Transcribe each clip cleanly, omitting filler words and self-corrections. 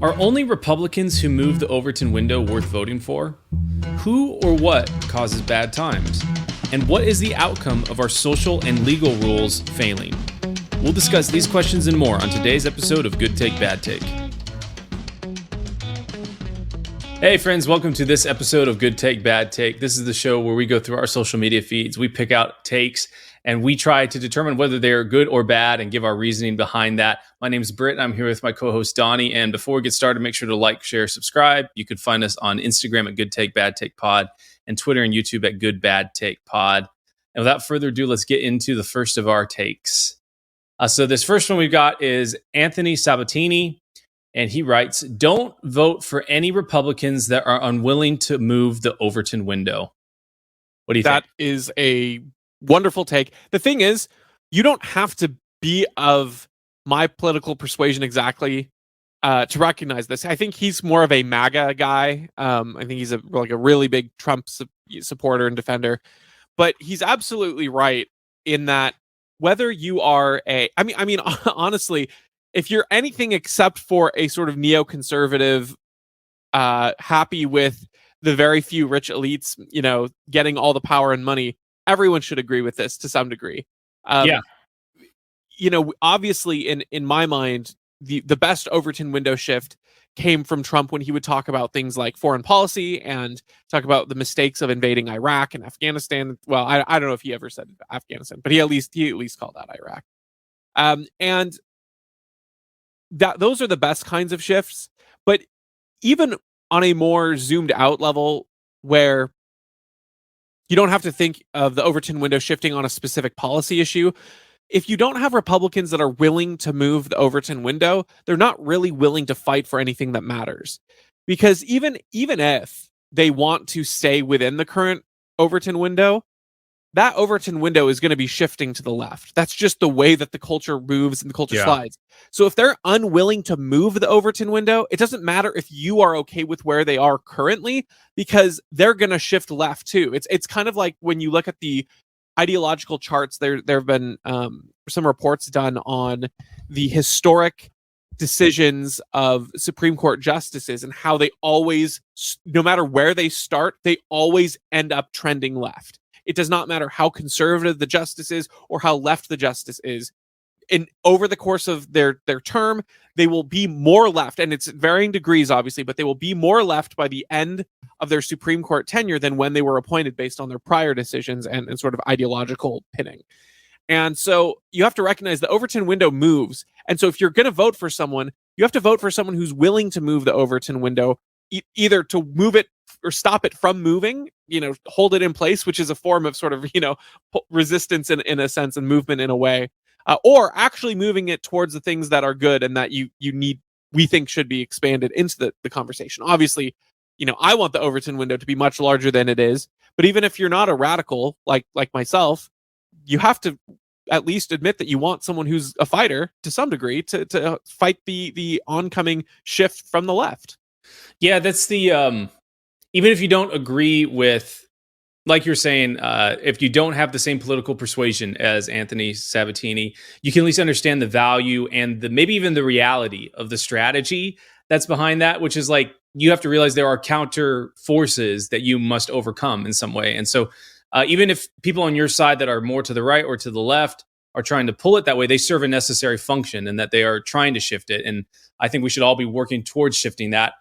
Are only Republicans who move the Overton window worth voting for? Who or what causes bad times? And what is the outcome of our social and legal rules failing? We'll discuss these questions and more on today's episode of Good Take, Bad Take. Hey friends, welcome to this episode of Good Take, Bad Take. This is the show where we go through our social media feeds, we pick out takes, and we try to determine whether they're good or bad and give our reasoning behind that. My name is Britt, and I'm here with my co-host Donnie. And before we get started, make sure to like, share, subscribe. You can find us on Instagram at Good Take, Bad Take Pod and Twitter and YouTube at Good Bad Take Pod. And without further ado, let's get into the first of our takes. So this first one we've got is Anthony Sabatini, and he writes, "Don't vote for any Republicans that are unwilling to move the Overton window." What do you think? That is a wonderful take. The thing is, you don't have to be of my political persuasion exactly to recognize this. I think he's more of a MAGA guy. I think he's a really big Trump supporter and defender. But he's absolutely right in that whether you are honestly, if you're anything except for a sort of neoconservative, happy with the very few rich elites, getting all the power and money, everyone should agree with this to some degree. Obviously, in my mind, the best Overton window shift came from Trump when he would talk about things like foreign policy and talk about the mistakes of invading Iraq and Afghanistan. Well, I don't know if he ever said Afghanistan, but he at least called out Iraq. And that those are the best kinds of shifts. But even on a more zoomed out level, where you don't have to think of the Overton window shifting on a specific policy issue, if you don't have Republicans that are willing to move the Overton window, they're not really willing to fight for anything that matters. Because even if they want to stay within the current Overton window, that Overton window is going to be shifting to the left. That's just the way that the culture moves and the culture slides. So if they're unwilling to move the Overton window, it doesn't matter if you are okay with where they are currently, because they're going to shift left too. It's kind of like when you look at the ideological charts, there have been some reports done on the historic decisions of Supreme Court justices and how they always, no matter where they start, they always end up trending left. It does not matter how conservative the justice is or how left the justice is. And over the course of their term, they will be more left, and it's varying degrees, obviously, but they will be more left by the end of their Supreme Court tenure than when they were appointed based on their prior decisions and sort of ideological pinning. And so you have to recognize the Overton window moves. And so if you're going to vote for someone, you have to vote for someone who's willing to move the Overton window, either to move it or stop it from moving, hold it in place, which is a form of sort of, resistance in a sense and movement in a way, or actually moving it towards the things that are good and that we think should be expanded into the conversation. Obviously, I want the Overton window to be much larger than it is, but even if you're not a radical like myself, you have to at least admit that you want someone who's a fighter to some degree to fight the oncoming shift from the left. Yeah, that's the even if you don't agree with, like you're saying, if you don't have the same political persuasion as Anthony Sabatini, you can at least understand the value and maybe even the reality of the strategy that's behind that, which is like, you have to realize there are counter forces that you must overcome in some way. And so even if people on your side that are more to the right or to the left are trying to pull it that way, they serve a necessary function and that they are trying to shift it. And I think we should all be working towards shifting that,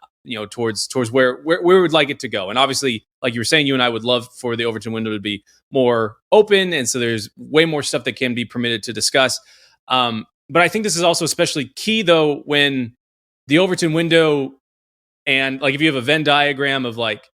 towards where we would like it to go. And obviously, like you were saying, you and I would love for the Overton window to be more open. And so there's way more stuff that can be permitted to discuss. But I think this is also especially key, though, when the Overton window, and like if you have a Venn diagram of like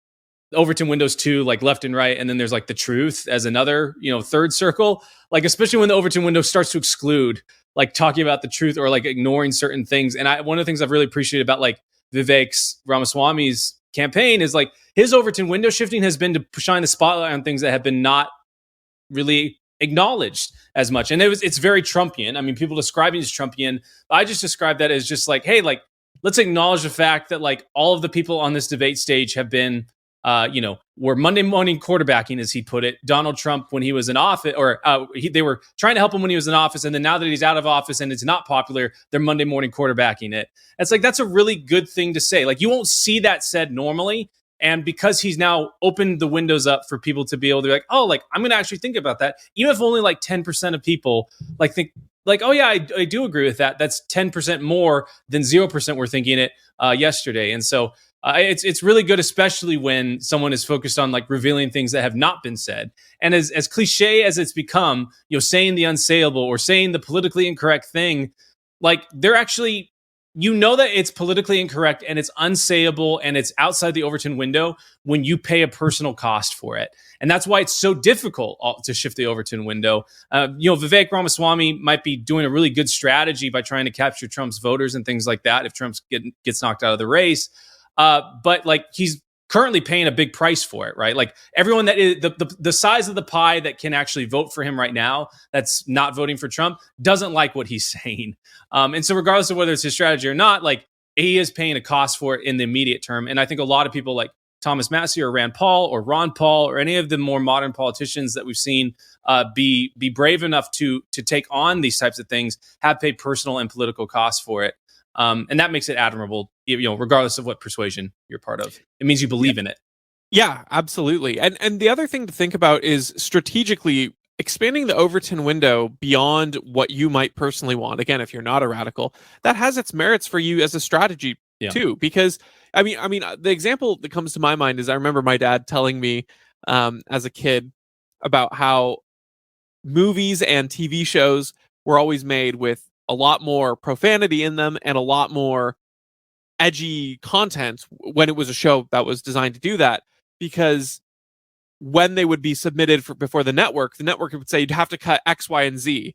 Overton windows two, like left and right, and then there's like the truth as another, third circle, like especially when the Overton window starts to exclude, like talking about the truth or like ignoring certain things. And one of the things I've really appreciated about like Vivek Ramaswamy's campaign is like his Overton window shifting has been to shine the spotlight on things that have been not really acknowledged as much. And it's very Trumpian. I mean, people describe it as Trumpian. I just describe that as just like, hey, like, let's acknowledge the fact that like all of the people on this debate stage have been we're Monday morning quarterbacking, as he put it. Donald Trump, when he was in office, or they were trying to help him when he was in office, and then now that he's out of office and it's not popular, they're Monday morning quarterbacking it. It's like, that's a really good thing to say. Like, you won't see that said normally. And because he's now opened the windows up for people to be able to be like, oh, like, I'm going to actually think about that. Even if only like 10% of people like think like, oh yeah, I do agree with that. That's 10% more than 0% were thinking it yesterday. And so it's really good, especially when someone is focused on like revealing things that have not been said. And as cliche as it's become, saying the unsayable or saying the politically incorrect thing, like, they're actually, that it's politically incorrect and it's unsayable and it's outside the Overton window when you pay a personal cost for it. And that's why it's so difficult to shift the Overton window. Vivek Ramaswamy might be doing a really good strategy by trying to capture Trump's voters and things like that if Trump gets knocked out of the race. But like, he's currently paying a big price for it, right? Like, everyone that is the size of the pie that can actually vote for him right now, that's not voting for Trump, doesn't like what he's saying. And so regardless of whether it's his strategy or not, like, he is paying a cost for it in the immediate term. And I think a lot of people like Thomas Massie or Rand Paul or Ron Paul or any of the more modern politicians that we've seen be brave enough to take on these types of things have paid personal and political costs for it. And that makes it admirable, regardless of what persuasion you're part of. It means you believe in it. Yeah, absolutely. And the other thing to think about is strategically expanding the Overton window beyond what you might personally want. Again, if you're not a radical, that has its merits for you as a strategy too. Because I mean, the example that comes to my mind is I remember my dad telling me as a kid about how movies and TV shows were always made with a lot more profanity in them and a lot more edgy content when it was a show that was designed to do that, because when they would be submitted before the network would say you'd have to cut X, Y, and Z,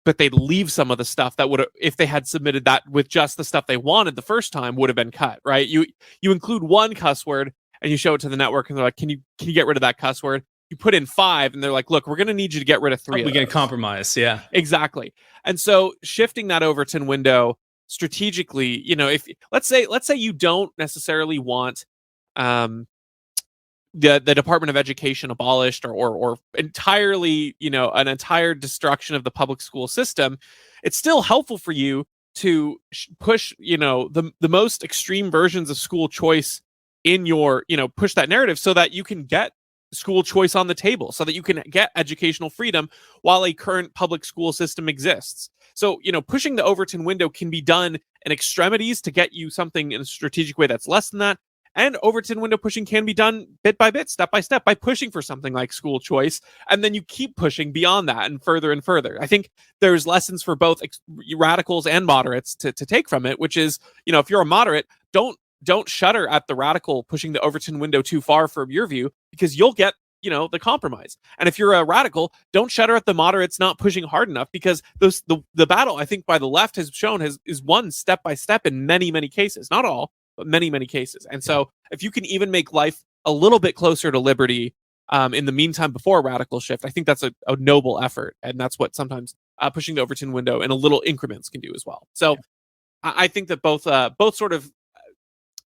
but they'd leave some of the stuff that would, if they had submitted that with just the stuff they wanted the first time, would have been cut, right? You include one cuss word and you show it to the network and they're like, can you get rid of that cuss word? You put in 5 and they're like, look, we're going to need you to get rid of 3 of those. We're going to compromise. Yeah, exactly. And so shifting that Overton window strategically, if let's say you don't necessarily want the Department of Education abolished or entirely, an entire destruction of the public school system, it's still helpful for you to push, the most extreme versions of school choice in your, push that narrative so that you can get school choice on the table, so that you can get educational freedom while a current public school system exists. So, pushing the Overton window can be done in extremities to get you something in a strategic way that's less than that. And Overton window pushing can be done bit by bit, step by step, by pushing for something like school choice. And then you keep pushing beyond that and further and further. I think there's lessons for both radicals and moderates to take from it, which is, if you're a moderate, don't shudder at the radical pushing the Overton window too far from your view, because you'll get, the compromise. And if you're a radical, don't shudder at the moderates not pushing hard enough, because the battle, I think, by the left has shown is won step by step in many, many cases. Not all, but many, many cases. And so if you can even make life a little bit closer to liberty in the meantime before a radical shift, I think that's a noble effort. And that's what sometimes pushing the Overton window in a little increments can do as well. So I think that both sort of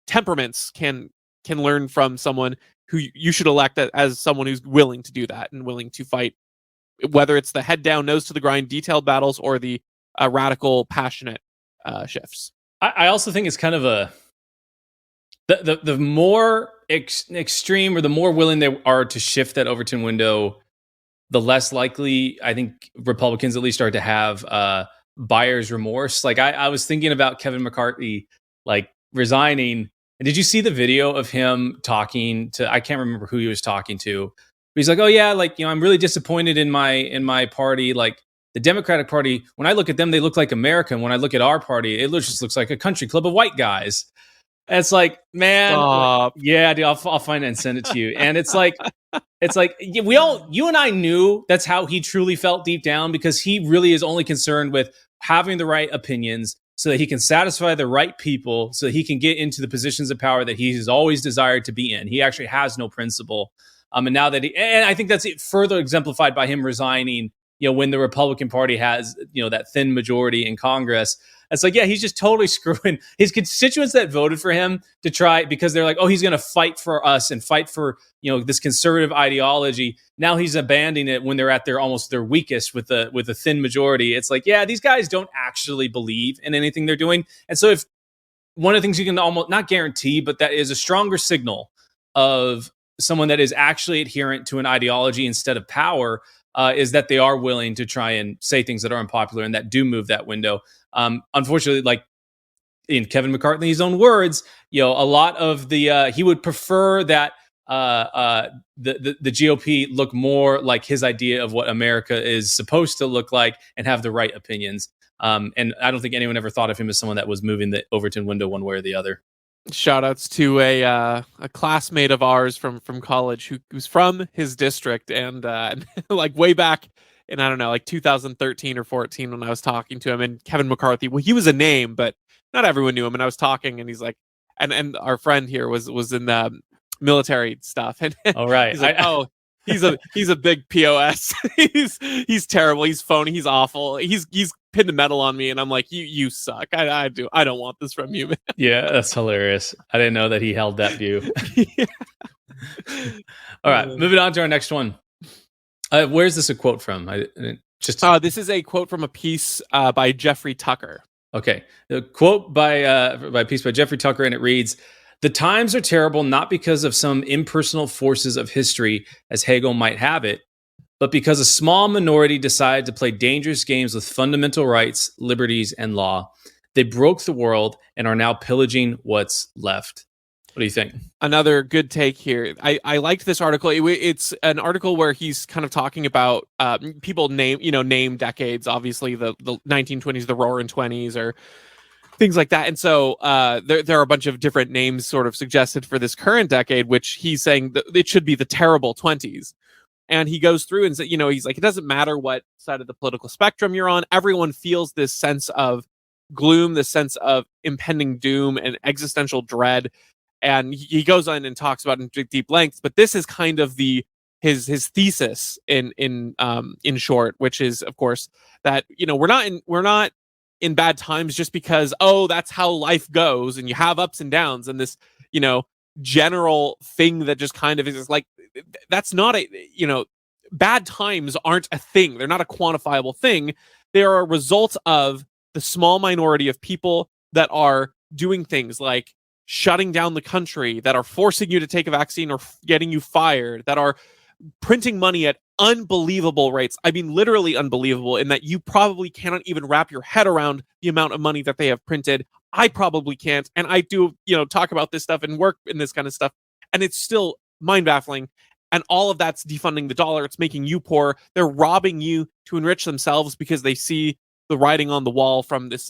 temperaments can learn from someone who you should elect as someone who's willing to do that and willing to fight, whether it's the head down, nose to the grind, detailed battles, or the radical, passionate shifts. I also think it's kind of the more extreme or the more willing they are to shift that Overton window, the less likely I think Republicans at least are to have buyer's remorse. Like, I was thinking about Kevin McCarthy like resigning. And did you see the video of him talking to, I can't remember who he was talking to, but he's like, oh yeah, like, I'm really disappointed in my party. Like, the Democratic Party, when I look at them, they look like America. And when I look at our party, it just looks like a country club of white guys. And it's like, man, like, yeah, dude, I'll find it and send it to you. And it's like, you and I knew that's how he truly felt deep down, because he really is only concerned with having the right opinions so that he can satisfy the right people, so that he can get into the positions of power that he has always desired to be in. He actually has no principle. And now that and I think that's further exemplified by him resigning when the Republican Party has, that thin majority in Congress. It's like, yeah, he's just totally screwing his constituents that voted for him to try, because they're like, oh, he's going to fight for us and fight for, this conservative ideology. Now he's abandoning it when they're at almost their weakest with a thin majority. It's like, yeah, these guys don't actually believe in anything they're doing. And so if one of the things you can almost not guarantee, but that is a stronger signal of someone that is actually adherent to an ideology instead of power, is that they are willing to try and say things that are unpopular and that do move that window. Unfortunately, like in Kevin McCarthy's own words, a lot of he would prefer that the GOP look more like his idea of what America is supposed to look like and have the right opinions. And I don't think anyone ever thought of him as someone that was moving the Overton window one way or the other. Shout outs to a classmate of ours from college who's from his district, and like way back in, I don't know, like 2013 or 14 when I was talking to him, and Kevin McCarthy, well, he was a name, but not everyone knew him. And I was talking, and he's like, and our friend here was in the military stuff, and all right, he's like, he's a big POS. he's terrible. He's phony. He's awful. He's pinned a medal on me, and I'm like, you suck. I don't want this from you, man. Yeah, that's hilarious. I didn't know that he held that view. Yeah. All right, moving on to our next one. Where's this a quote from? This is a quote from a piece by Jeffrey Tucker. Okay, the quote by a piece by Jeffrey Tucker, and it reads: "The times are terrible not because of some impersonal forces of history, as Hegel might have it, but because a small minority decided to play dangerous games with fundamental rights, liberties, and law. They broke the world and are now pillaging what's left." What do you think? Another good take here. I liked this article. It's an article where he's kind of talking about people name decades. Obviously, the 1920s, the Roaring '20s, or things like that. And so there are a bunch of different names sort of suggested for this current decade, which he's saying that it should be the terrible '20s. And he goes through and says, he's like, it doesn't matter what side of the political spectrum you're on. Everyone feels this sense of gloom, this sense of impending doom and existential dread. And he goes on and talks about it in deep lengths. But this is kind of his thesis in short, which is, of course, that we're not in bad times just because that's how life goes, and you have ups and downs, and this general thing that just kind of is like, that's not bad times aren't a thing. They're not a quantifiable thing. They are a result of the small minority of people that are doing things like shutting down the country, that are forcing you to take a vaccine or getting you fired, that are printing money at unbelievable rates. I mean, literally unbelievable, in that you probably cannot even wrap your head around the amount of money that they have printed. I probably can't. And I do, talk about this stuff and work in this kind of stuff. And it's still mind baffling. And all of that's defunding the dollar. It's making you poor. They're robbing you to enrich themselves because they see the writing on the wall from this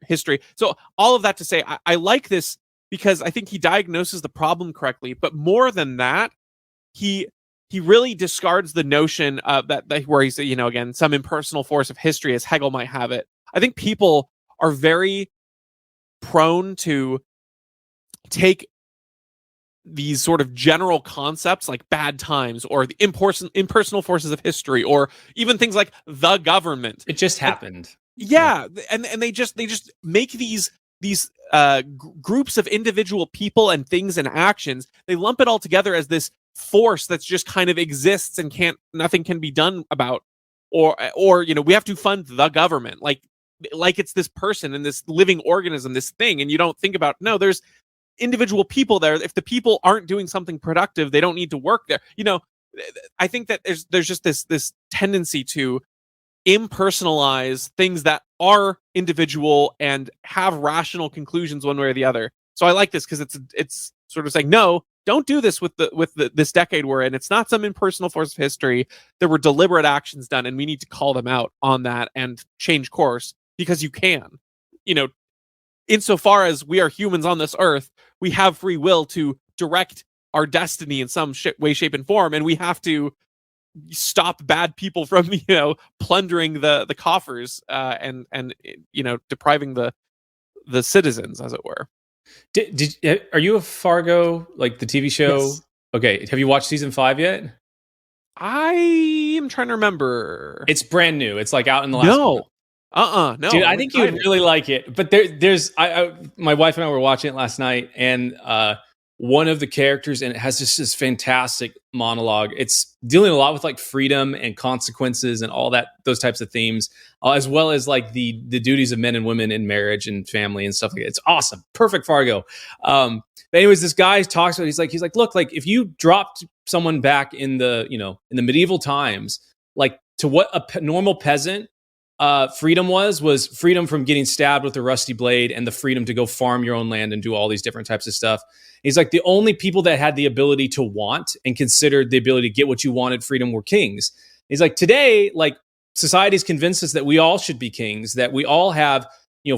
history. So all of that to say, I like this because I think he diagnoses the problem correctly. But more than that, he really discards the notion of that where he's, again, some impersonal force of history, as Hegel might have it. I think people are very prone to take these sort of general concepts like bad times or the impersonal forces of history, or even things like the government. It just happened. And they just make these groups of individual people and things and actions. They lump it all together as this force that's just kind of exists and nothing can be done about, or we have to fund the government like it's this person and this living organism, this thing. And you don't think about, no, there's individual people there. If the people aren't doing something productive, they don't need to work there. I think that there's just this tendency to impersonalize things that are individual and have rational conclusions one way or the other. So I like this because it's sort of saying, no, don't do this with this decade we're in. It's not some impersonal force of history. There were deliberate actions done, and we need to call them out on that and change course, because you can. Insofar as we are humans on this earth, we have free will to direct our destiny in some way, shape, and form, and we have to stop bad people from plundering the coffers and depriving the citizens, as it were. Are you a Fargo, like the TV show? Yes. Okay, have you watched season 5 yet? I am trying to remember. It's brand new. It's like out in the last month. No. No, Dude, I I'm think you would excited. really like it. But there's my wife and I were watching it last night, and one of the characters and it has just this fantastic monologue. It's dealing a lot with like freedom and consequences and all that those types of themes, as well as like the duties of men and women in marriage and family and stuff like that. It's awesome, perfect Fargo. But anyways, this guy talks about he's like, look, like if you dropped someone back in the in the medieval times, like to what a normal peasant freedom was freedom from getting stabbed with a rusty blade and the freedom to go farm your own land and do all these different types of stuff. He's like the only people that had the ability to want and considered the ability to get what you wanted freedom were kings. He's like today, like society's convinced us that we all should be kings, that we all have,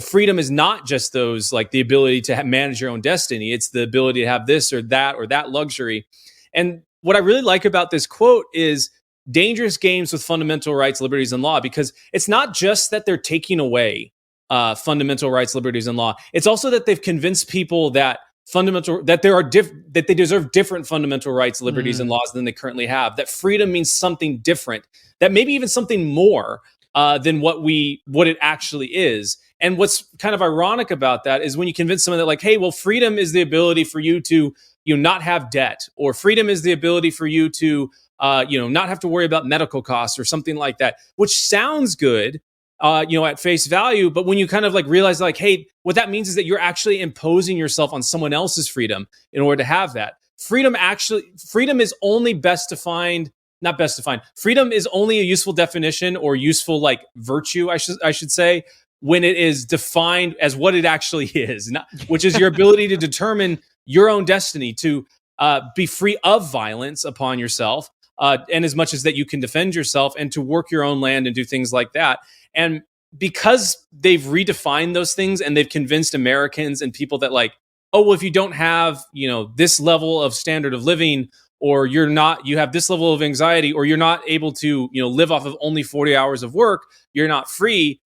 freedom is not just those like the ability to manage your own destiny. It's the ability to have this or that luxury. And what I really like about this quote is dangerous games with fundamental rights, liberties, and law, because it's not just that they're taking away fundamental rights, liberties, and law. It's also that they've convinced people that that they deserve different fundamental rights, liberties, and laws than they currently have. That freedom means something different. That maybe even something more than what it actually is. And what's kind of ironic about that is when you convince someone that like, hey, well, freedom is the ability for you to not have debt, or freedom is the ability for you to not have to worry about medical costs or something like that, which sounds good, at face value. But when you kind of like realize like, hey, what that means is that you're actually imposing yourself on someone else's freedom in order to have that. Freedom is only not best defined. Freedom is only a useful definition or useful like virtue, I should say, when it is defined as what it actually is, which is your ability to determine your own destiny, to be free of violence upon yourself, and as much as that you can defend yourself, and to work your own land and do things like that. And because they've redefined those things and they've convinced Americans and people that like, oh, well, if you don't have, this level of standard of living, or you have this level of anxiety, or you're not able to, live off of only 40 hours of work, you're not free.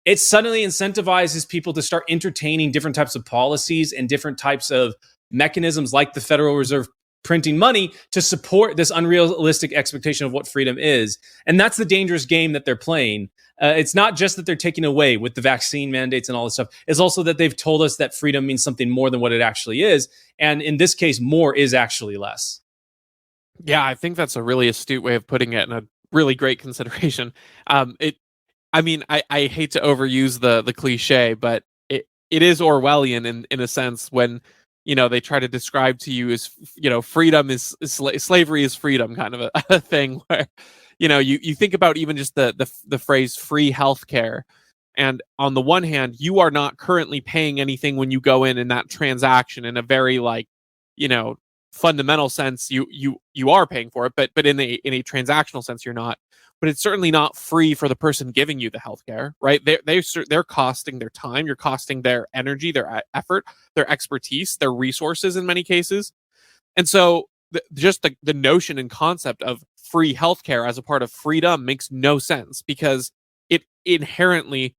It suddenly incentivizes people to start entertaining different types of policies and different types of mechanisms like the Federal Reserve printing money to support this unrealistic expectation of what freedom is. And that's the dangerous game that they're playing. It's not just that they're taking away with the vaccine mandates and all this stuff. It's also that they've told us that freedom means something more than what it actually is. And in this case, more is actually less. Yeah, I think that's a really astute way of putting it and a really great consideration. I hate to overuse the cliche, but it is Orwellian in a sense when they try to describe to you as freedom is slavery is freedom kind of a thing where you think about even just the phrase free healthcare, and on the one hand you are not currently paying anything when you go in that transaction in a very like fundamental sense you are paying for it, but in a transactional sense you're not. But it's certainly not free for the person giving you the healthcare, right? They're costing their time, you're costing their energy, their effort, their expertise, their resources in many cases. And so just the notion and concept of free healthcare as a part of freedom makes no sense, because it inherently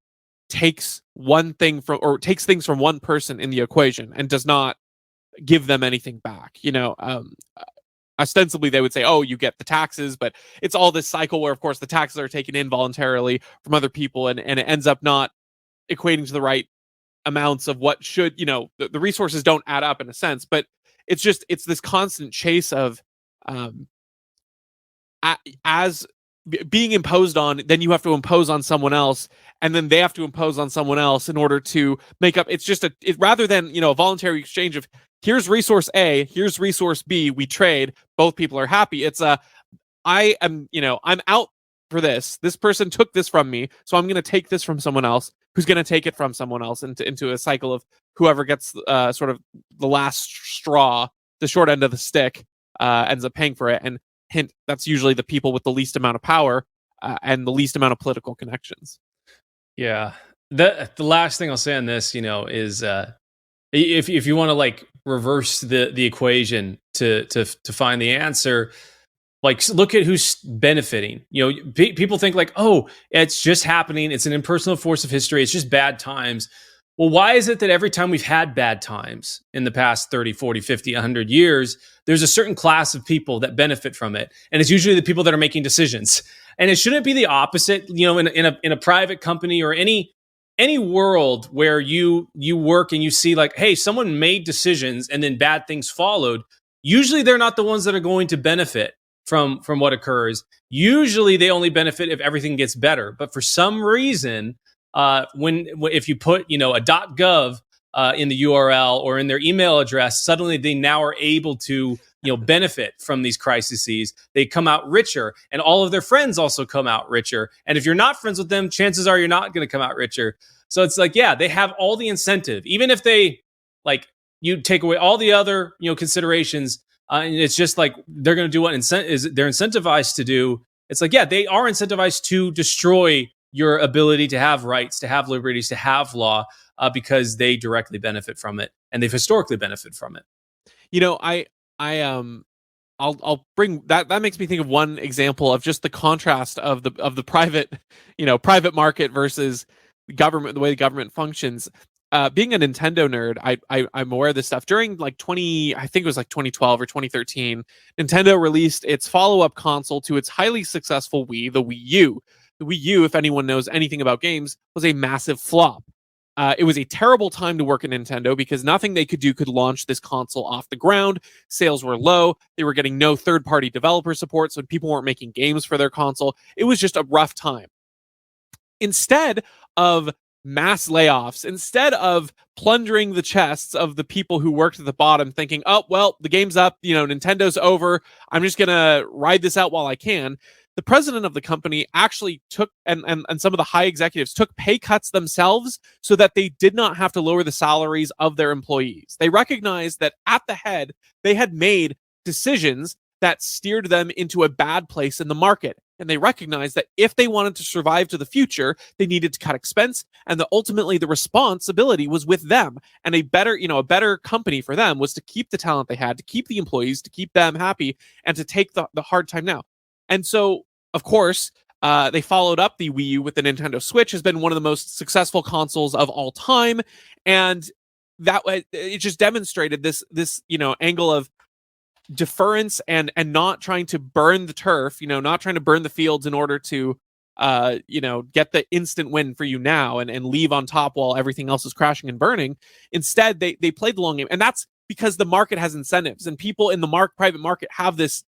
takes things from one person in the equation and does not give them anything back. Ostensibly they would say, oh, you get the taxes, but it's all this cycle where of course the taxes are taken in voluntarily from other people, and it ends up not equating to the right amounts of what should, the resources don't add up in a sense. But it's this constant chase of as being imposed on, then you have to impose on someone else, and then they have to impose on someone else in order to make up. It's just rather than a voluntary exchange of here's resource A, here's resource B, we trade, both people are happy. It's I'm out for this person took this from me, so I'm going to take this from someone else who's going to take it from someone else, into a cycle of whoever gets sort of the last straw, the short end of the stick, ends up paying for it. And hint, that's usually the people with the least amount of power and the least amount of political connections. Yeah. The last thing I'll say on this, is if you want to like reverse the equation to find the answer, like look at who's benefiting. People think like, oh, it's just happening. It's an impersonal force of history. It's just bad times. well, why is it that every time we've had bad times in the past 30, 40, 50, 100 years, there's a certain class of people that benefit from it? And it's usually the people that are making decisions. And it shouldn't be the opposite, in a private company or any world where you work and you see like, hey, someone made decisions and then bad things followed. Usually they're not the ones that are going to benefit from what occurs. Usually they only benefit if everything gets better. But for some reason, if you put a .gov in the URL or in their email address, suddenly they now are able to benefit from these crises. They come out richer, and all of their friends also come out richer. And if you're not friends with them, chances are you're not going to come out richer. So it's like, yeah, they have all the incentive, even if they you take away all the other considerations, and it's just like they're going to do what they're incentivized to do. It's like, yeah, they are incentivized to destroy your ability to have rights, to have liberties, to have law, because they directly benefit from it, and they've historically benefited from it. I'll bring that. That makes me think of one example of just the contrast of the private, private market versus government, the way the government functions. Being a Nintendo nerd, I'm aware of this stuff. During I think it was 2012 or 2013, Nintendo released its follow-up console to its highly successful Wii, the Wii U. The Wii U, if anyone knows anything about games, was a massive flop. It was a terrible time to work at Nintendo because nothing they could do could launch this console off the ground. Sales were low. They were getting no third-party developer support, so people weren't making games for their console. It was just a rough time. Instead of mass layoffs, instead of plundering the chests of the people who worked at the bottom thinking, oh, well, the game's up, Nintendo's over, I'm just going to ride this out while I can, the president of the company actually took, and some of the high executives took pay cuts themselves so that they did not have to lower the salaries of their employees. They recognized that at the head, they had made decisions that steered them into a bad place in the market. And they recognized that if they wanted to survive to the future, they needed to cut expense, and that ultimately the responsibility was with them. And a better company for them was to keep the talent they had, to keep the employees, to keep them happy, and to take the hard time now. And so, of course, they followed up the Wii U with the Nintendo Switch. Has been one of the most successful consoles of all time, and that it just demonstrated this angle of deference and not trying to burn the turf, not trying to burn the fields in order to get the instant win for you now and leave on top while everything else is crashing and burning. Instead, they played the long game, and that's because the market has incentives, and people in the private market have this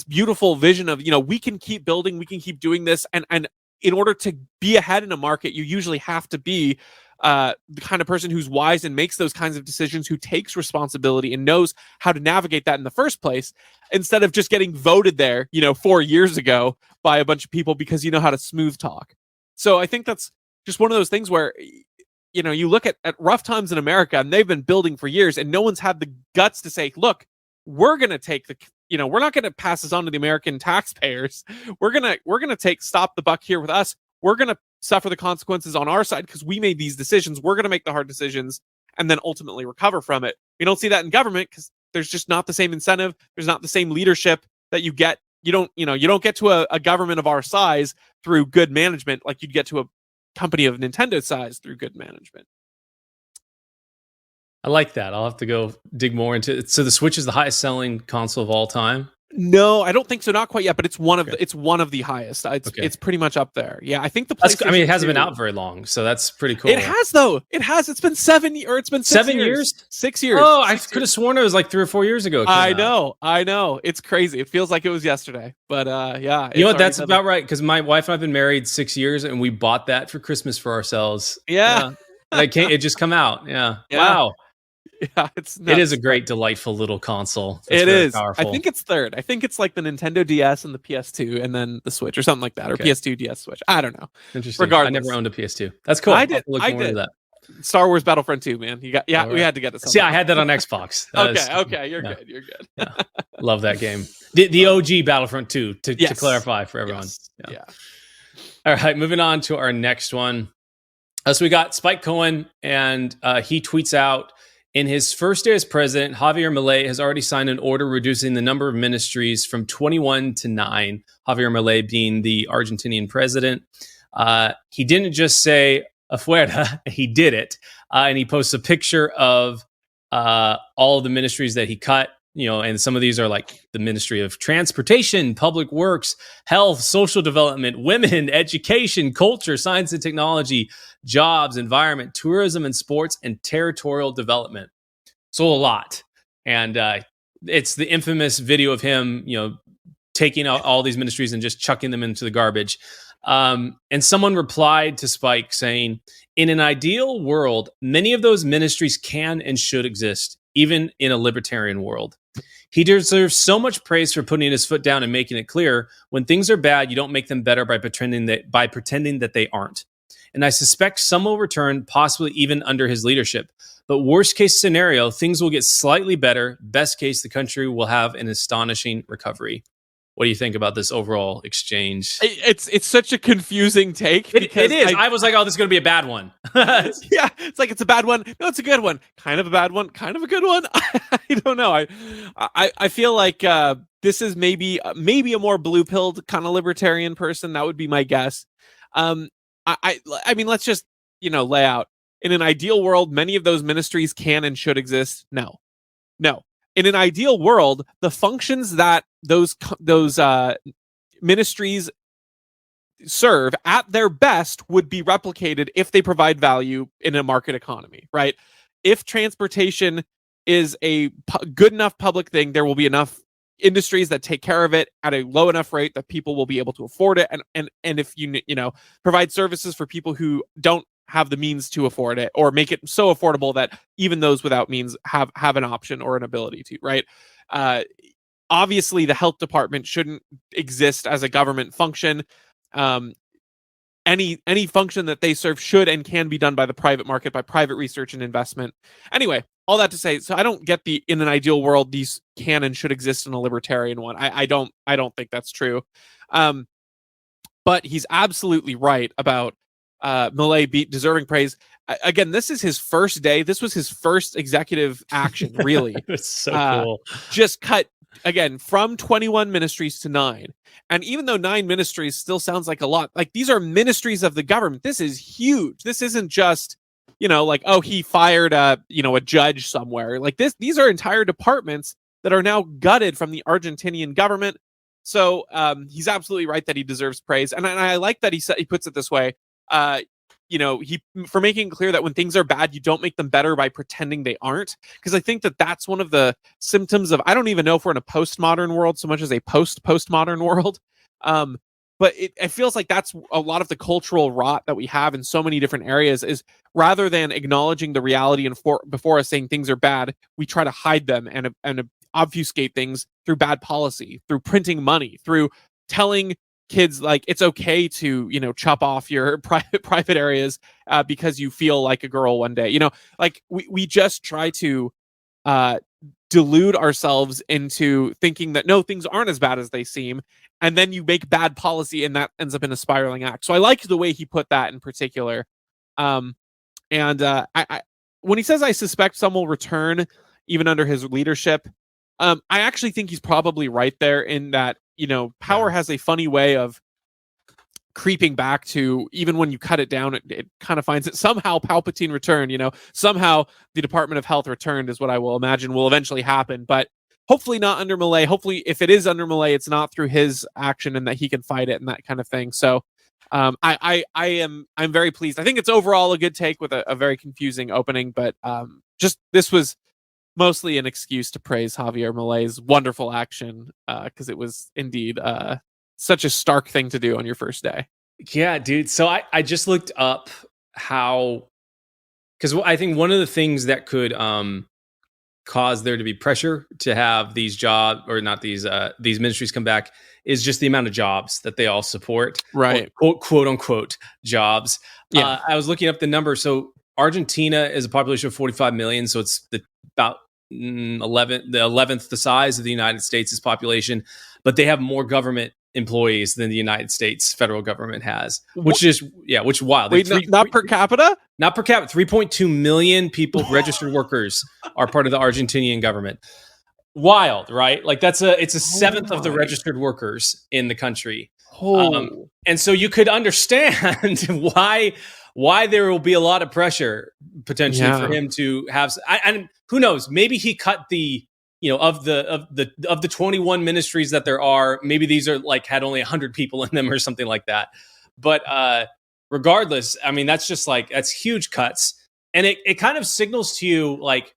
beautiful vision of, we can keep building, we can keep doing this, and in order to be ahead in a market, you usually have to be the kind of person who's wise and makes those kinds of decisions, who takes responsibility and knows how to navigate that in the first place, instead of just getting voted there, 4 years ago by a bunch of people because you know how to smooth talk. So I think that's just one of those things where, you look at rough times in America, and they've been building for years, and no one's had the guts to say, look, we're going to take we're not going to pass this on to the American taxpayers. We're going to stop the buck here with us. We're going to suffer the consequences on our side because we made these decisions. We're going to make the hard decisions and then ultimately recover from it. We don't see that in government because there's just not the same incentive. There's not the same leadership that you get. You don't get to a government of our size through good management like you'd get to a company of Nintendo size through good management. I like that. I'll have to go dig more into it. So the Switch is the highest selling console of all time? No, I don't think so. Not quite yet, but it's one of the highest. It's pretty much up there. Yeah, I think the PlayStation. It hasn't been out very long, so that's pretty cool. It has though. It has. It's been 7 years. 6 years. Oh, I could have sworn it was 3 or 4 years ago. I know. It's crazy. It feels like it was yesterday, but yeah. You know what? That's about right, because my wife and I've been married 6 years, and we bought that for Christmas for ourselves. Yeah. It just come out. Yeah. Wow. Yeah, it is a great, delightful little console. It is. Powerful. I think it's third. I think it's like the Nintendo DS and the PS2 and then the Switch or something like that, or PS2, DS, Switch. I don't know. Interesting. Regardless. I never owned a PS2. That's cool. I did. That. Star Wars Battlefront 2, man. We had to get it. See, I had that on Xbox. Okay. You're good. You're good. Yeah. Love that game. The OG Battlefront 2, to clarify for everyone. Yes. Yeah. All right, moving on to our next one. So we got Spike Cohen, and he tweets out, in his first day as president, Javier Milei has already signed an order reducing the number of ministries from 21 to 9, Javier Milei being the Argentinian president. He didn't just say, afuera. He did it, and he posts a picture of all of the ministries that he cut. And some of these are like the Ministry of Transportation, Public Works, Health, Social Development, Women, Education, Culture, Science and Technology, Jobs, Environment, Tourism and Sports, and Territorial Development. So a lot. And it's the infamous video of him, taking out all these ministries and just chucking them into the garbage. And someone replied to Spike saying, in an ideal world, many of those ministries can and should exist, even in a libertarian world. He deserves so much praise for putting his foot down and making it clear when things are bad, you don't make them better by pretending that they aren't. And I suspect some will return, possibly even under his leadership. But worst case scenario, things will get slightly better. Best case, the country will have an astonishing recovery. What do you think about this overall exchange? It's such a confusing take. It is. I was like, oh, this is going to be a bad one. Yeah, it's like it's a bad one. No, it's a good one. Kind of a bad one. Kind of a good one. I don't know. I feel like this is maybe a more blue-pilled kind of libertarian person. That would be my guess. I mean, let's just lay out. In an ideal world, many of those ministries can and should exist. No. In an ideal world, the functions that those ministries serve at their best would be replicated if they provide value in a market economy, right? If transportation is a good enough public thing, there will be enough industries that take care of it at a low enough rate that people will be able to afford it. And if you provide services for people who don't have the means to afford it, or make it so affordable that even those without means have an option or an ability to, right? Obviously, the health department shouldn't exist as a government function. Any function that they serve should and can be done by the private market, by private research and investment. Anyway, all that to say, so I don't get the in an ideal world these can and should exist in a libertarian one. I don't think that's true. But he's absolutely right about Milei deserving praise. Again, this is his first day. This was his first executive action, really. It's so cool. Just cut, again, from 21 ministries to 9. And even though 9 ministries still sounds like a lot, like these are ministries of the government. This is huge. This isn't just, like, oh, he fired a judge somewhere. Like these are entire departments that are now gutted from the Argentinian government. So he's absolutely right that he deserves praise. And I like that he puts it this way. For making it clear that when things are bad, you don't make them better by pretending they aren't. Because I think that's one of the symptoms of, I don't even know if we're in a postmodern world so much as a postmodern world. But it feels like that's a lot of the cultural rot that we have in so many different areas, is rather than acknowledging the reality and before us saying things are bad, we try to hide them and obfuscate things through bad policy, through printing money, through telling kids like it's okay to chop off your private areas because you feel like a girl one day. Like we just try to delude ourselves into thinking that no, things aren't as bad as they seem, and then you make bad policy and that ends up in a spiraling act. So I like the way he put that in particular. And I when he says I suspect some will return even under his leadership, I actually think he's probably right there in that power has a funny way of creeping back to, even when you cut it down, it kind of finds it. Somehow Palpatine returned, somehow the Department of Health returned is what I will imagine will eventually happen, but hopefully not under Milei. Hopefully if it is under Milei, it's not through his action and that he can fight it and that kind of thing. So I'm very pleased. I think it's overall a good take with a very confusing opening, but this was mostly an excuse to praise Javier Milei's wonderful action, because it was indeed such a stark thing to do on your first day. Yeah, dude. So I just looked up how, because I think one of the things that could cause there to be pressure to have these these ministries come back is just the amount of jobs that they all support, right? Quote unquote jobs. Yeah. I was looking up the number. So Argentina is a population of 45 million. So it's about the 11th the size of the United States' population, but they have more government employees than the United States federal government has, which is wild. Wait, not per capita? Not per capita. 3.2 million people, registered workers, are part of the Argentinian government. Wild, right? Like it's a seventh of the registered workers in the country. And so you could understand why why there will be a lot of pressure potentially for Yeah. him to have. And who knows? Maybe he cut the of the 21 ministries that there are. Maybe these are like had only 100 people in them or something like that. But regardless, I mean that's just like that's huge cuts, and it kind of signals to you like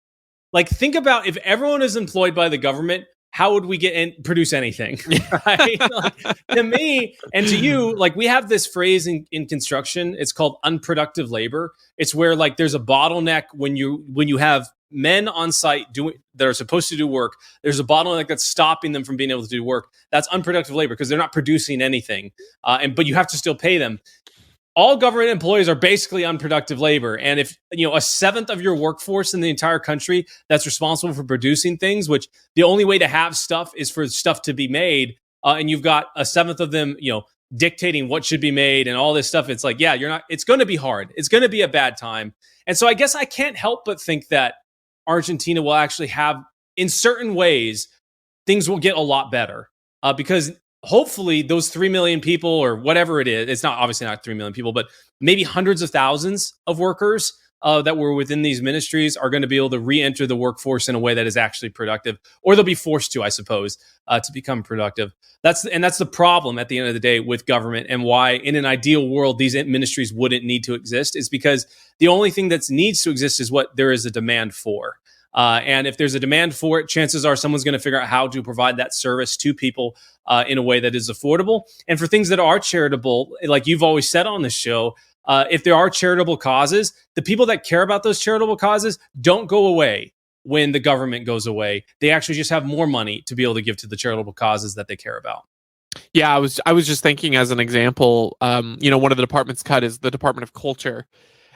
think about if everyone is employed by the government, how would we get and produce anything? Right? Like, to me and to you, like we have this phrase in construction. It's called unproductive labor. It's where like there's a bottleneck when you have men on site doing that are supposed to do work. There's a bottleneck that's stopping them from being able to do work. That's unproductive labor because they're not producing anything, but you have to still pay them. All government employees are basically unproductive labor. And if a seventh of your workforce in the entire country that's responsible for producing things, which the only way to have stuff is for stuff to be made, and you've got a seventh of them, dictating what should be made and all this stuff, it's like, yeah, it's going to be hard. It's going to be a bad time. And so I guess I can't help but think that Argentina will actually have, in certain ways, things will get a lot better because hopefully those 3 million people or whatever it is, it's not obviously not 3 million people, but maybe hundreds of thousands of workers that were within these ministries are going to be able to re-enter the workforce in a way that is actually productive, or they'll be forced to, I suppose, to become productive. That's the problem at the end of the day with government, and why in an ideal world these ministries wouldn't need to exist is because the only thing that needs to exist is what there is a demand for. And if there's a demand for it, chances are someone's going to figure out how to provide that service to people in a way that is affordable. And for things that are charitable, like you've always said on this show, if there are charitable causes, the people that care about those charitable causes don't go away when the government goes away. They actually just have more money to be able to give to the charitable causes that they care about. Yeah, I was just thinking as an example, one of the departments cut is the Department of Culture.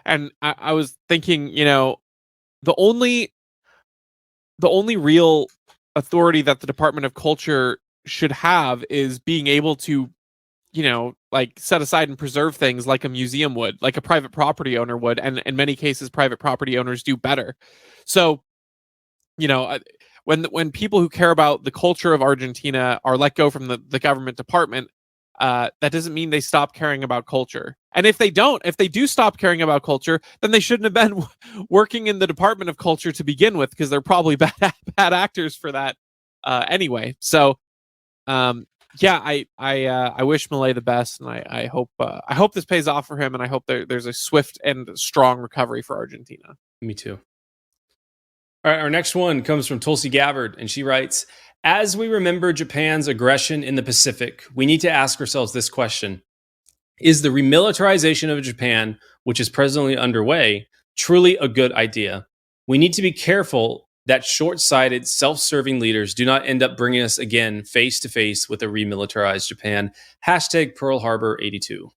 And I was thinking, the only real authority that the Department of Culture should have is being able to, like set aside and preserve things like a museum would, like a private property owner would. And in many cases, private property owners do better. So, when people who care about the culture of Argentina are let go from the government department, that doesn't mean they stop caring about culture. And if they do stop caring about culture, then they shouldn't have been working in the Department of Culture to begin with, because they're probably bad actors for that anyway. So, I wish Milei the best, and I hope this pays off for him, and I hope there's a swift and strong recovery for Argentina. Me too. All right, our next one comes from Tulsi Gabbard, and she writes, as we remember Japan's aggression in the Pacific, we need to ask ourselves this question. Is the remilitarization of Japan, which is presently underway, truly a good idea? We need to be careful that short-sighted, self-serving leaders do not end up bringing us again face-to-face with a remilitarized Japan. Hashtag Pearl Harbor 82.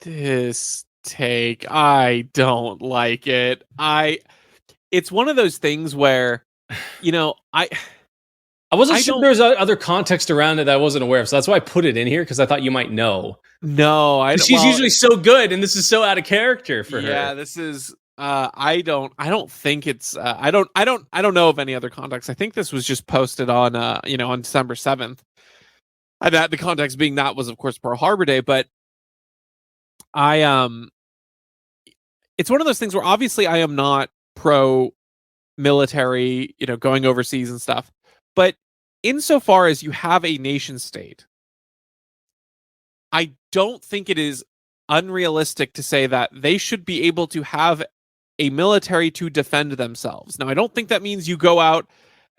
This take, I don't like it. It's one of those things where, I wasn't sure there was other context around it that I wasn't aware of, so that's why I put it in here, because I thought you might know. No, she's usually so good, and this is so out of character for her. Yeah, this is. I don't think it's. I don't know of any other context. I think this was just posted on, on December 7th. And that the context being that was, of course, Pearl Harbor Day, but it's one of those things where obviously I am not pro military, going overseas and stuff. But insofar as you have a nation state, I don't think it is unrealistic to say that they should be able to have a military to defend themselves. Now, I don't think that means you go out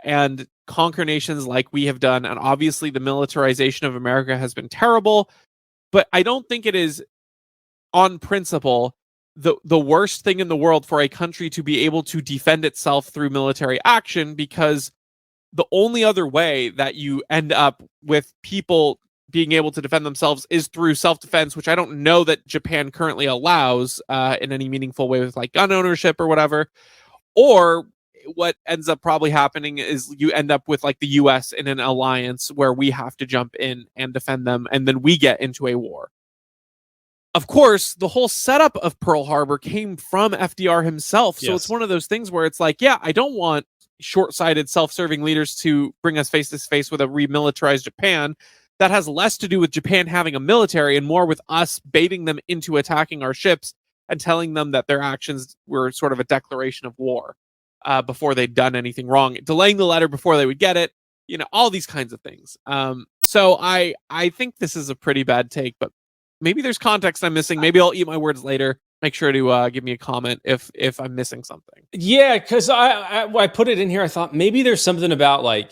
and conquer nations like we have done. And obviously the militarization of America has been terrible, but I don't think it is on principle the worst thing in the world for a country to be able to defend itself through military action, because the only other way that you end up with people being able to defend themselves is through self-defense, which I don't know that Japan currently allows in any meaningful way with like gun ownership or whatever. Or what ends up probably happening is you end up with like the US in an alliance where we have to jump in and defend them, and then we get into a war. Of course, the whole setup of Pearl Harbor came from FDR himself. So It's one of those things where it's like, yeah, I don't want short-sighted, self-serving leaders to bring us face-to-face with a remilitarized Japan. That has less to do with Japan having a military and more with us baiting them into attacking our ships and telling them that their actions were sort of a declaration of war before they'd done anything wrong, delaying the letter before they would get it, all these kinds of things. So I think this is a pretty bad take, but maybe there's context I'm missing. Maybe I'll eat my words later. Make sure to give me a comment if I'm missing something. Yeah, because I put it in here. I thought maybe there's something about like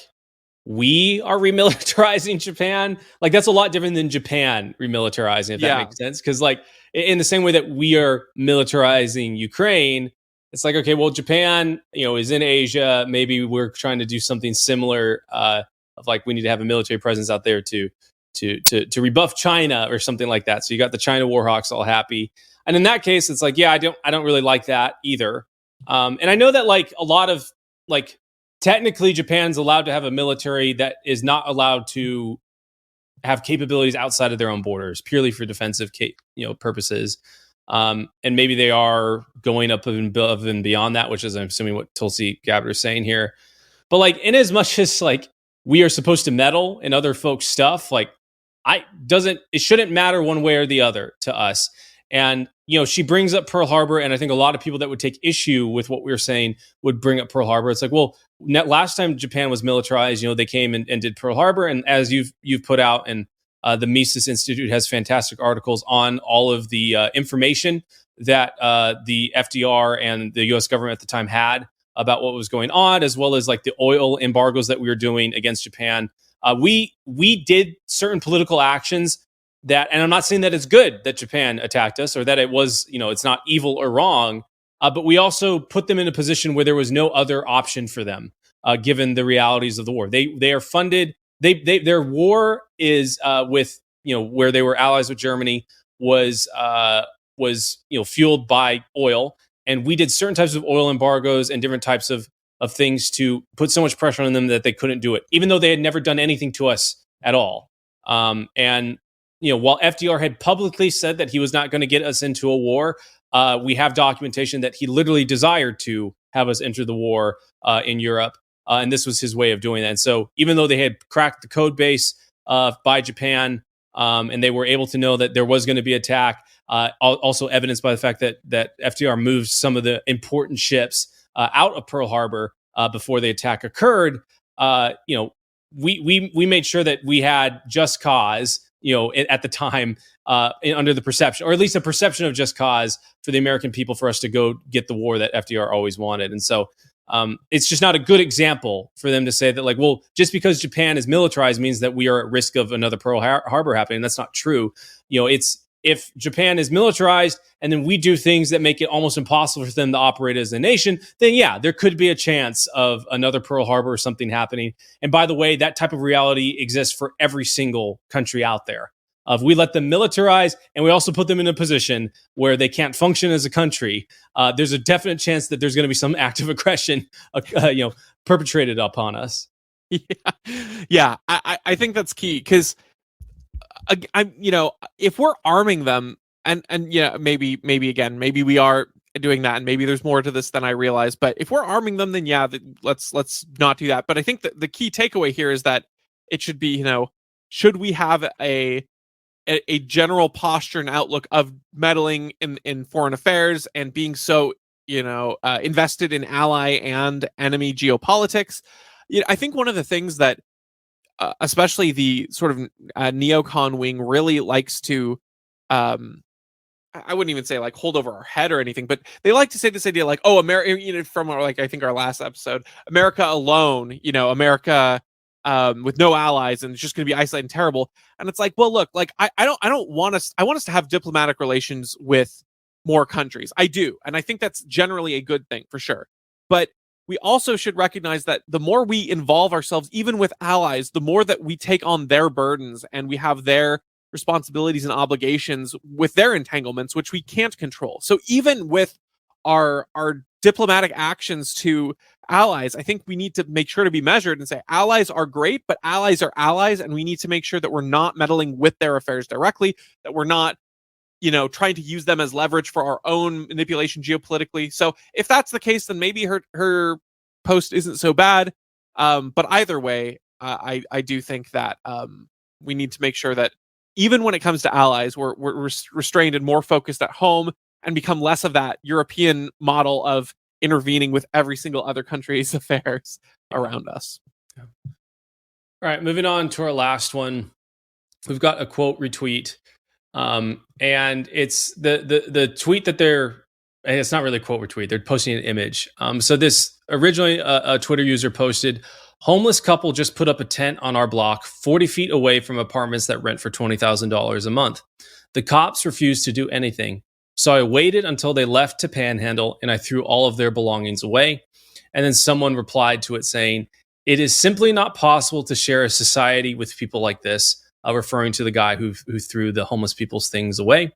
we are remilitarizing Japan. Like that's a lot different than Japan remilitarizing, if that makes sense. Because like in the same way that we are militarizing Ukraine, it's like, okay, well, Japan, is in Asia. Maybe we're trying to do something similar. Of like we need to have a military presence out there to rebuff China or something like that. So you got the China Warhawks all happy. And in that case, it's like, yeah, I don't really like that either. And I know that like a lot of like technically Japan's allowed to have a military that is not allowed to have capabilities outside of their own borders purely for defensive purposes. And maybe they are going up above and beyond that, which is I'm assuming what Tulsi Gabbard is saying here. But like in as much as like we are supposed to meddle in other folks' stuff, like it shouldn't matter one way or the other to us. And, she brings up Pearl Harbor, and I think a lot of people that would take issue with what we were saying would bring up Pearl Harbor. It's like, well, last time Japan was militarized, they came and did Pearl Harbor. And as you've put out, and the Mises Institute has fantastic articles on all of the information that the FDR and the U.S. government at the time had about what was going on, as well as like the oil embargoes that we were doing against Japan. We did certain political actions that, and I'm not saying that it's good that Japan attacked us or that it was, it's not evil or wrong, but we also put them in a position where there was no other option for them, given the realities of the war. They are funded. Their war is with, where they were allies with Germany was fueled by oil. And we did certain types of oil embargoes and different types of things to put so much pressure on them that they couldn't do it, even though they had never done anything to us at all. And while FDR had publicly said that he was not going to get us into a war, we have documentation that he literally desired to have us enter the war in Europe. And this was his way of doing that. And so even though they had cracked the code base by Japan, and they were able to know that there was going to be attack, also evidenced by the fact that FDR moved some of the important ships out of Pearl Harbor before the attack occurred, we made sure that we had just cause, at the time, under the perception, or at least a perception of just cause for the American people, for us to go get the war that FDR always wanted. And so it's just not a good example for them to say that, like, well, just because Japan is militarized means that we are at risk of another Pearl Harbor happening. That's not true. It's if Japan is militarized and then we do things that make it almost impossible for them to operate as a nation, then yeah, there could be a chance of another Pearl Harbor or something happening. And by the way, that type of reality exists for every single country out there. If we let them militarize and we also put them in a position where they can't function as a country, there's a definite chance that there's going to be some active aggression, perpetrated upon us. Yeah, I think that's key, because if we're arming them, and maybe we are doing that, and maybe there's more to this than I realize. But if we're arming them, then yeah, let's not do that. But I think that the key takeaway here is that it should be, should we have a general posture and outlook of meddling in foreign affairs and being so invested in ally and enemy geopolitics? I think one of the things that especially the sort of neocon wing really likes to, I wouldn't even say like hold over our head or anything, but they like to say this idea like, oh, America, from our, like, I think our last episode, America alone, America with no allies, and it's just going to be isolated and terrible. And it's like, well, look, like I don't want us. I want us to have diplomatic relations with more countries. I do, and I think that's generally a good thing for sure. But we also should recognize that the more we involve ourselves, even with allies, the more that we take on their burdens and we have their responsibilities and obligations with their entanglements, which we can't control. So even with our diplomatic actions to allies, I think we need to make sure to be measured and say allies are great, but allies are allies, and we need to make sure that we're not meddling with their affairs directly, that we're not trying to use them as leverage for our own manipulation geopolitically. So if that's the case, then maybe her post isn't so bad. But either way, I do think that we need to make sure that even when it comes to allies, we're restrained and more focused at home, and become less of that European model of intervening with every single other country's affairs around us. All right, moving on to our last one. We've got a quote retweet, and it's the tweet that it's not really a quote retweet. They're posting an image. So this originally a Twitter user posted, "Homeless couple just put up a tent on our block, 40 feet away from apartments that rent for $20,000 a month. The cops refused to do anything. So I waited until they left to panhandle, and I threw all of their belongings away." And then someone replied to it saying, "It is simply not possible to share a society with people like this," referring to the guy who threw the homeless people's things away.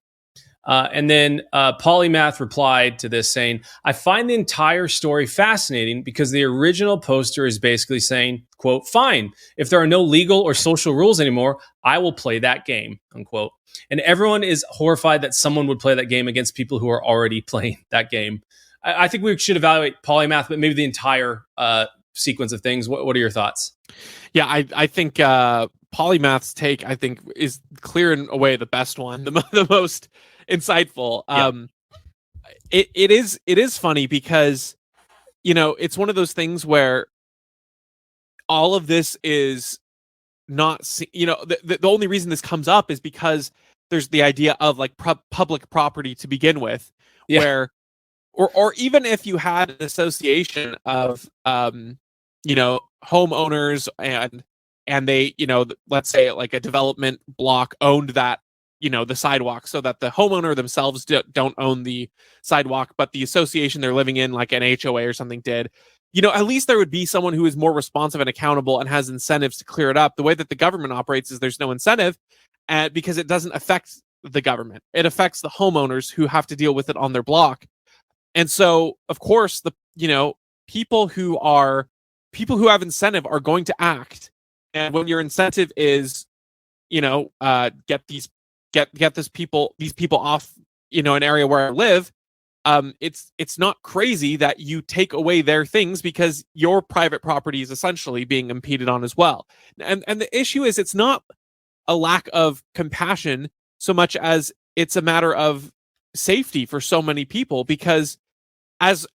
And then Polymath replied to this saying, "I find the entire story fascinating because the original poster is basically saying, quote, 'Fine, if there are no legal or social rules anymore, I will play that game,' unquote. And everyone is horrified that someone would play that game against people who are already playing that game." I think we should evaluate Polymath, but maybe the entire sequence of things. What are your thoughts? Yeah, I think Polymath's take, I think, is clear in a way the best one, the most insightful. It is funny because, it's one of those things where all of this is not, the only reason this comes up is because there's the idea of like public property to begin with, where, or even if you had an association of, homeowners and they, let's say like a development block owned that, the sidewalk, so that the homeowner themselves don't own the sidewalk, but the association they're living in, like an HOA or something, did, at least there would be someone who is more responsive and accountable and has incentives to clear it up. The way that the government operates is there's no incentive, because it doesn't affect the government. It affects the homeowners who have to deal with it on their block. And so, of course, people who have incentive are going to act. And when your incentive is, get these people off, an area where I live, it's not crazy that you take away their things because your private property is essentially being impeded on as well. And the issue is, it's not a lack of compassion so much as it's a matter of safety for so many people, because as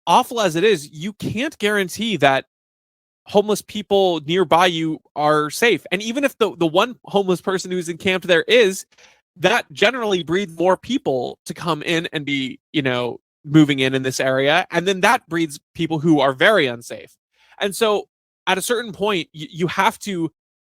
awful as it is, you can't guarantee that homeless people nearby you are safe. And even if the one homeless person who's encamped there is, that generally breeds more people to come in and be, moving in this area. And then that breeds people who are very unsafe. And so at a certain point, you have to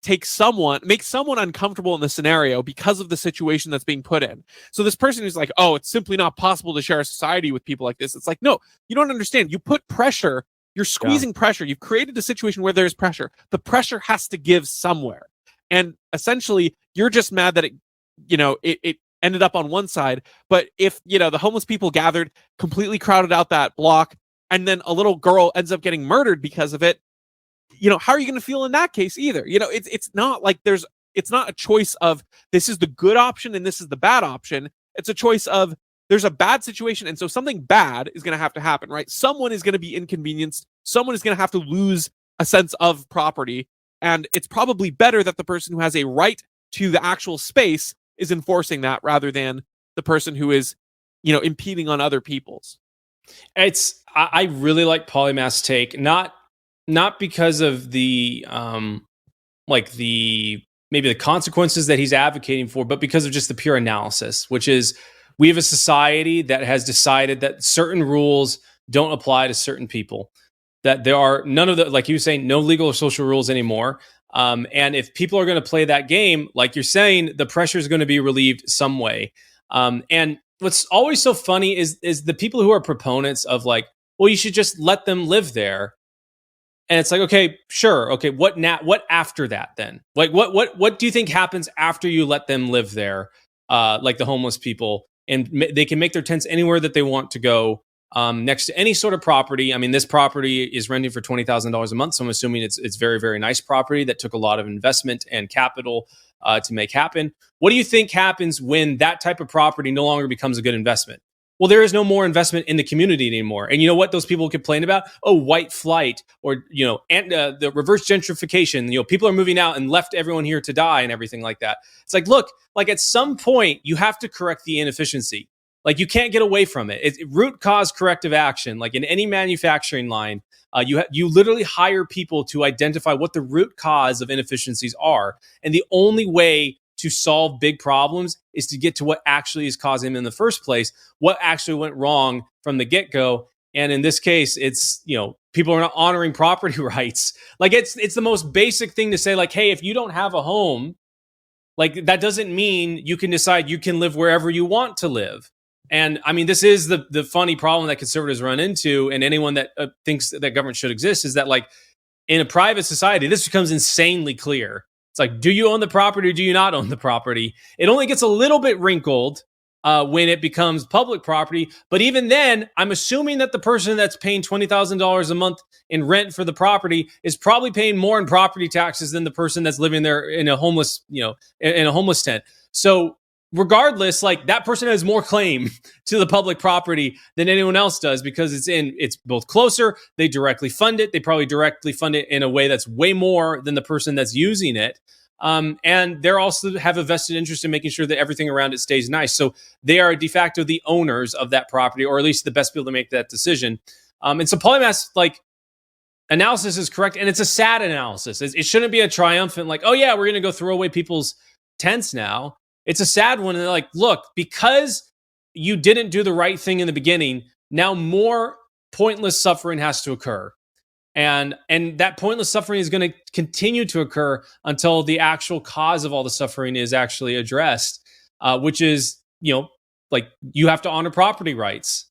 make someone uncomfortable in the scenario because of the situation that's being put in. So this person who's like, "Oh, it's simply not possible to share a society with people like this." It's like, no, you don't understand. You put pressure, you're squeezing pressure. You've created a situation where there's pressure. The pressure has to give somewhere. And essentially, you're just mad that it ended up on one side. But if, the homeless people gathered, completely crowded out that block, and then a little girl ends up getting murdered because of it, how are you going to feel in that case either? It's not like it's not a choice of this is the good option and this is the bad option. It's a choice of there's a bad situation, and so something bad is going to have to happen, right? Someone is going to be inconvenienced. Someone is going to have to lose a sense of property, and it's probably better that the person who has a right to the actual space is enforcing that rather than the person who is, impeding on other people's. I really like Polymath's take, not because of the maybe the consequences that he's advocating for, but because of just the pure analysis, which is we have a society that has decided that certain rules don't apply to certain people, that there are none of the, like you were saying, no legal or social rules anymore. And if people are going to play that game, like you're saying, the pressure is going to be relieved some way. And what's always so funny is the people who are proponents of like, well, you should just let them live there. And it's like, okay, sure. Okay. What after that then? Like, what do you think happens after you let them live there? Like the homeless people, and they can make their tents anywhere that they want to go, next to any sort of property. I mean, this property is renting for $20,000 a month. So I'm assuming it's very, very nice property that took a lot of investment and capital, to make happen. What do you think happens when that type of property no longer becomes a good investment? Well, there is no more investment in the community anymore. And you know what those people complain about? Oh, white flight, or, and the reverse gentrification. People are moving out and left everyone here to die and everything like that. It's like, look, like at some point you have to correct the inefficiency. Like you can't get away from it. It's root cause corrective action. Like in any manufacturing line, you literally hire people to identify what the root cause of inefficiencies are, and the only way to solve big problems is to get to what actually is causing them in the first place, what actually went wrong from the get-go. And in this case, it's, people are not honoring property rights. Like it's the most basic thing to say, like, hey, if you don't have a home, like that doesn't mean you can decide you can live wherever you want to live. And I mean, this is the funny problem that conservatives run into, and anyone that thinks that government should exist, is that like in a private society, this becomes insanely clear. It's like, do you own the property or do you not own the property? It only gets a little bit wrinkled when it becomes public property. But even then, I'm assuming that the person that's paying $20,000 a month in rent for the property is probably paying more in property taxes than the person that's living there in a homeless, in a homeless tent. So regardless, like that person has more claim to the public property than anyone else does, because it's both closer. They directly fund it. They probably directly fund it in a way that's way more than the person that's using it. And they're also have a vested interest in making sure that everything around it stays nice. So they are de facto the owners of that property, or at least the best people to make that decision. And so polymath's like analysis is correct, and it's a sad analysis. It shouldn't be a triumphant, like, oh yeah, we're going to go throw away people's tents now. It's a sad one. And they're like, look, because you didn't do the right thing in the beginning, now more pointless suffering has to occur. And that pointless suffering is going to continue to occur until the actual cause of all the suffering is actually addressed, which is, like you have to honor property rights.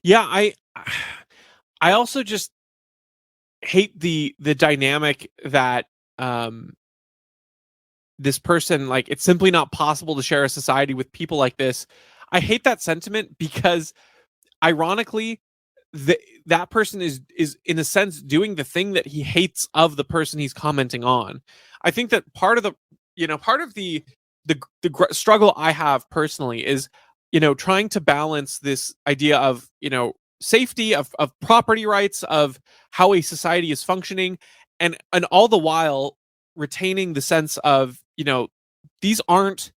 Yeah, I also just hate the dynamic that this person, like, it's simply not possible to share a society with people like this. I hate that sentiment because ironically, that person is in a sense doing the thing that he hates of the person he's commenting on. I think that part of the struggle I have personally is, trying to balance this idea of, safety, of property rights, of how a society is functioning, and all the while retaining the sense of, these aren't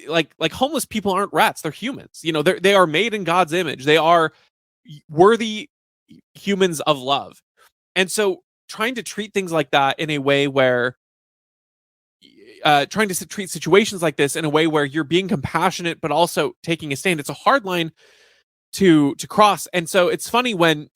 like homeless people aren't rats. They're humans. They are made in God's image. They are worthy humans of love. And so trying to treat things like that in a way where trying to treat situations like this in a way where you're being compassionate but also taking a stand, it's a hard line to cross. And so it's funny when,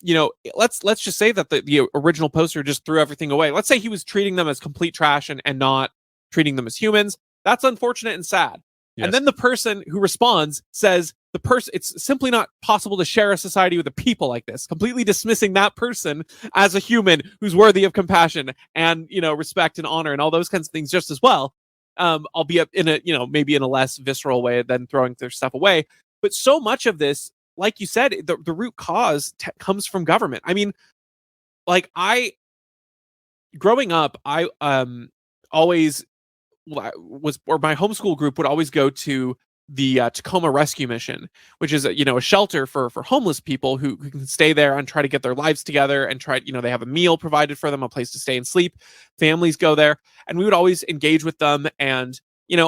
let's just say that the original poster just threw everything away. Let's say he was treating them as complete trash and not treating them as humans. That's unfortunate and sad. Yes. And then the person who responds says it's simply not possible to share a society with a people like this, completely dismissing that person as a human who's worthy of compassion and, respect and honor and all those kinds of things just as well. Albeit in a, maybe in a less visceral way than throwing their stuff away. But so much of this, like you said, the root cause comes from government. I mean, like growing up, I always or my homeschool group would always go to the Tacoma Rescue Mission, which is a shelter for homeless people who can stay there and try to get their lives together and try, they have a meal provided for them, a place to stay and sleep. Families go there, and we would always engage with them. And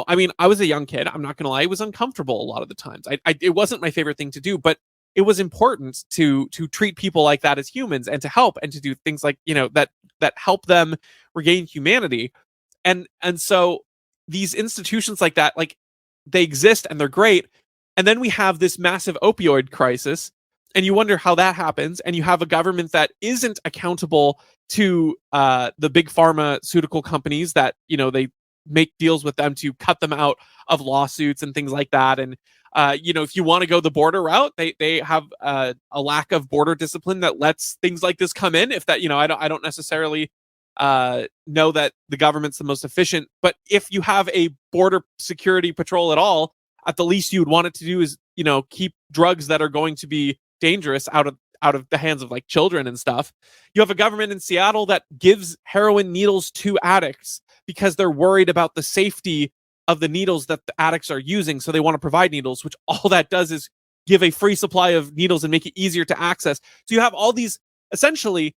I mean, I was a young kid. I'm not gonna lie, it was uncomfortable a lot of the times. It wasn't my favorite thing to do, but it was important to treat people like that as humans and to help and to do things like that help them regain humanity. And so these institutions like that, like, they exist and they're great. And then we have this massive opioid crisis, and you wonder how that happens. And you have a government that isn't accountable to the big pharmaceutical companies that, they make deals with them to cut them out of lawsuits and things like that. And, if you want to go the border route, they have a lack of border discipline that lets things like this come in. If that, I don't necessarily know that the government's the most efficient, but if you have a border security patrol at all, at the least you would want it to do is, keep drugs that are going to be dangerous out of the hands of like children and stuff. You have a government in Seattle that gives heroin needles to addicts because they're worried about the safety of the needles that the addicts are using. So they want to provide needles, which all that does is give a free supply of needles and make it easier to access. So you have all these essentially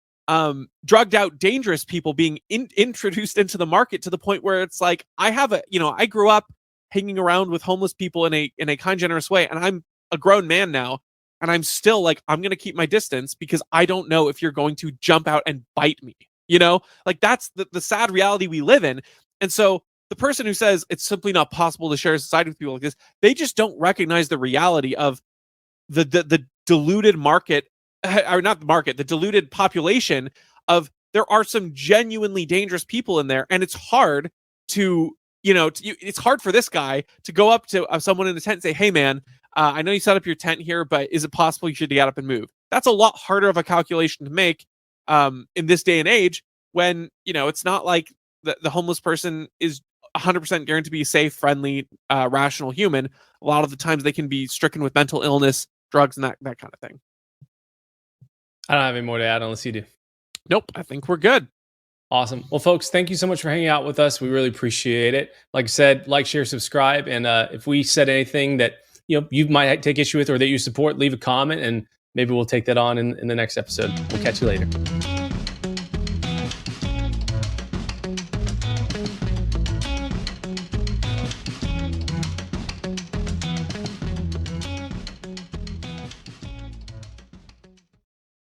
drugged out, dangerous people being introduced into the market to the point where it's like, I grew up hanging around with homeless people in a kind, generous way. And I'm a grown man now, and I'm still like, I'm going to keep my distance because I don't know if you're going to jump out and bite me. Like that's the sad reality we live in. And so the person who says it's simply not possible to share a society with people like this, they just don't recognize the reality of the diluted market, or not the market, the diluted population of, there are some genuinely dangerous people in there, and it's hard to, it's hard for this guy to go up to someone in the tent and say, hey man, I know you set up your tent here, but is it possible you should get up and move? That's a lot harder of a calculation to make in this day and age, when it's not like the homeless person is 100% guaranteed to be a safe, friendly, rational human. A lot of the times they can be stricken with mental illness, drugs, and that kind of thing. I don't have any more to add unless you do. Nope, I think we're good. Awesome. Well, folks, thank you so much for hanging out with us. We really appreciate it. Like I said, like, share, subscribe. And if we said anything that you might take issue with or that you support, leave a comment, and maybe we'll take that on in the next episode. We'll catch you later.